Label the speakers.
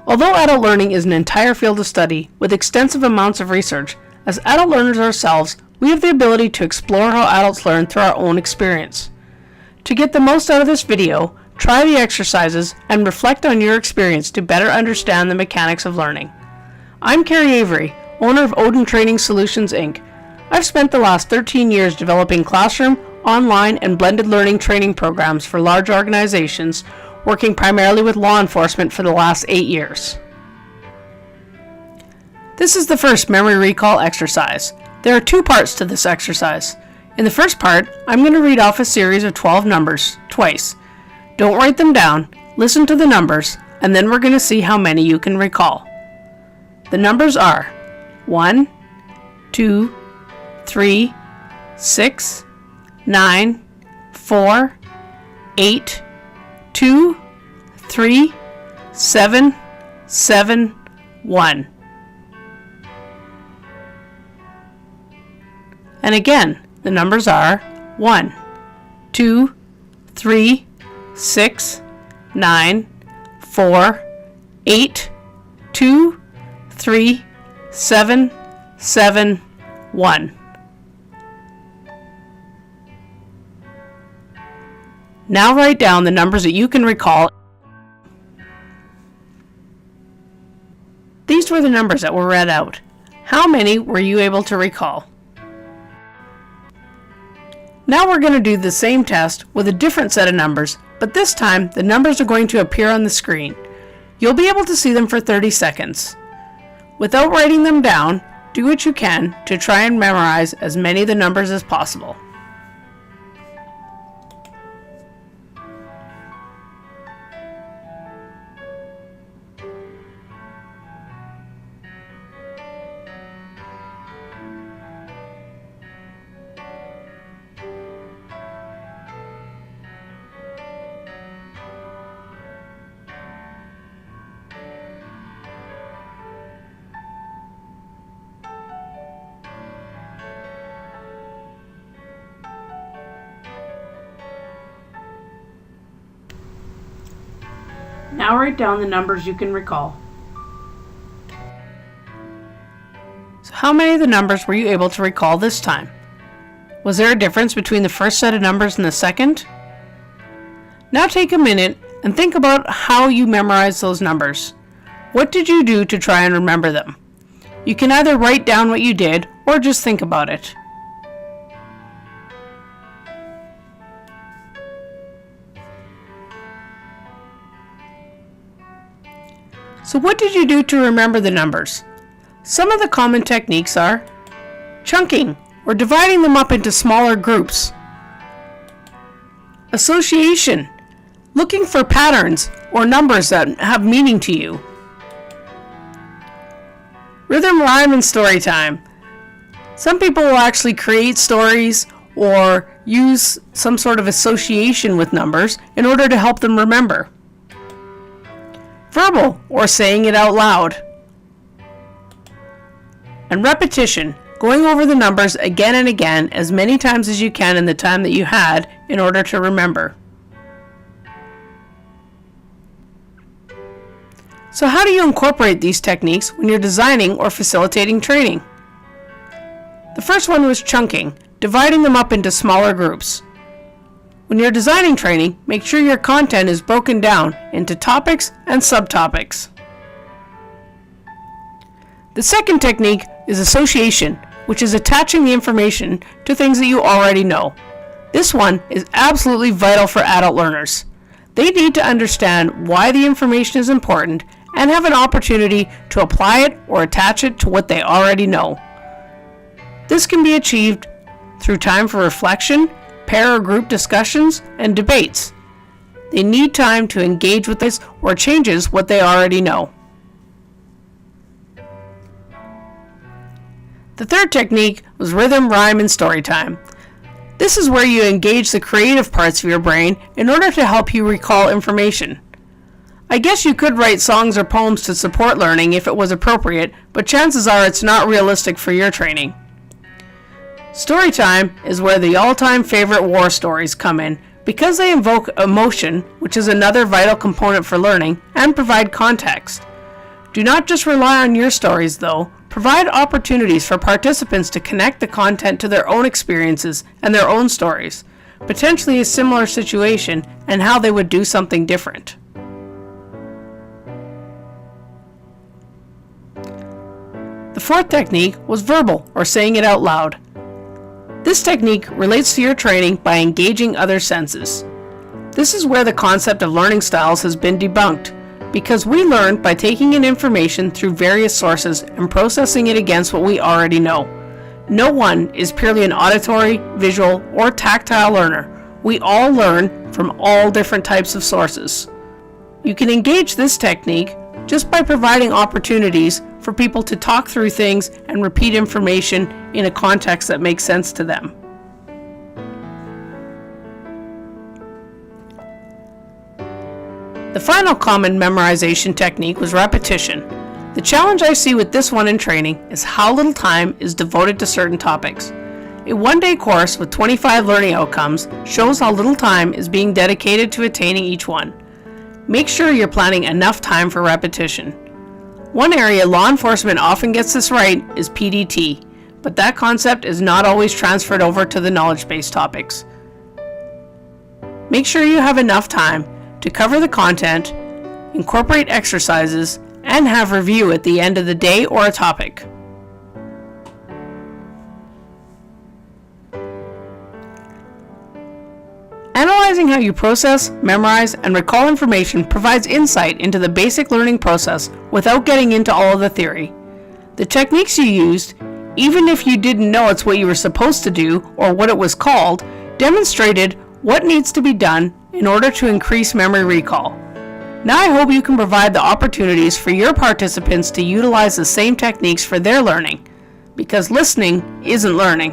Speaker 1: Although adult learning is an entire field of study with extensive amounts of research, as adult learners ourselves, we have the ability to explore how adults learn through our own experience. To get the most out of this video, try the exercises and reflect on your experience to better understand the mechanics of learning. I'm Carrie Avery, owner of Odin Training Solutions, Inc. I've spent the last 13 years developing classroom, online, and blended learning training programs for large organizations, working primarily with law enforcement for the last 8 years. This is the first memory recall exercise. There are 2 parts to this exercise. In the first part, I'm going to read off a series of 12 numbers twice. Don't write them down, listen to the numbers, and then we're going to see how many you can recall. The numbers are 1, 2, 3, 6, 9, 4, 8, 2, 3, 7, 7, 1. And again, the numbers are 1, 2, 3, 6, 9, 4, 8, 2, 3, 7, 7, 1. Now write down the numbers that you can recall. These were the numbers that were read out. How many were you able to recall? Now we're going to do the same test with a different set of numbers, but this time the numbers are going to appear on the screen. You'll be able to see them for 30 seconds. Without writing them down, do what you can to try and memorize as many of the numbers as possible. Now write down the numbers you can recall. So how many of the numbers were you able to recall this time? Was there a difference between the first set of numbers and the second? Now take a minute and think about how you memorized those numbers. What did you do to try and remember them? You can either write down what you did or just think about it. So what did you do to remember the numbers? Some of the common techniques are chunking, or dividing them up into smaller groups. Association, looking for patterns or numbers that have meaning to you. Rhythm, rhyme, and story time. Some people will actually create stories or use some sort of association with numbers in order to help them remember. Verbal, or saying it out loud. And repetition, going over the numbers again and again as many times as you can in the time that you had in order to remember. So how do you incorporate these techniques when you're designing or facilitating training? The first one was chunking, dividing them up into smaller groups. When you're designing training, make sure your content is broken down into topics and subtopics. The second technique is association, which is attaching the information to things that you already know. This one is absolutely vital for adult learners. They need to understand why the information is important and have an opportunity to apply it or attach it to what they already know. This can be achieved through time for reflection, pair or group discussions, and debates. They need time to engage with this or changes what they already know. The third technique was rhythm, rhyme, and story time. This is where you engage the creative parts of your brain in order to help you recall information. I guess you could write songs or poems to support learning if it was appropriate, but chances are it's not realistic for your training. Storytime is where the all-time favorite war stories come in because they invoke emotion, which is another vital component for learning, and provide context. Do not just rely on your stories, though. Provide opportunities for participants to connect the content to their own experiences and their own stories, potentially a similar situation, and how they would do something different. The fourth technique was verbal, or saying it out loud. This technique relates to your training by engaging other senses. This is where the concept of learning styles has been debunked, because we learn by taking in information through various sources and processing it against what we already know. No one is purely an auditory, visual, or tactile learner. We all learn from all different types of sources. You can engage this technique just by providing opportunities for people to talk through things and repeat information in a context that makes sense to them. The final common memorization technique was repetition. The challenge I see with this one in training is how little time is devoted to certain topics. A one-day course with 25 learning outcomes shows how little time is being dedicated to attaining each one. Make sure you're planning enough time for repetition. One area law enforcement often gets this right is PDT, but that concept is not always transferred over to the knowledge-based topics. Make sure you have enough time to cover the content, incorporate exercises, and have review at the end of the day or a topic. Analyzing how you process, memorize, and recall information provides insight into the basic learning process without getting into all of the theory. The techniques you used, even if you didn't know it's what you were supposed to do or what it was called, demonstrated what needs to be done in order to increase memory recall. Now I hope you can provide the opportunities for your participants to utilize the same techniques for their learning, because listening isn't learning.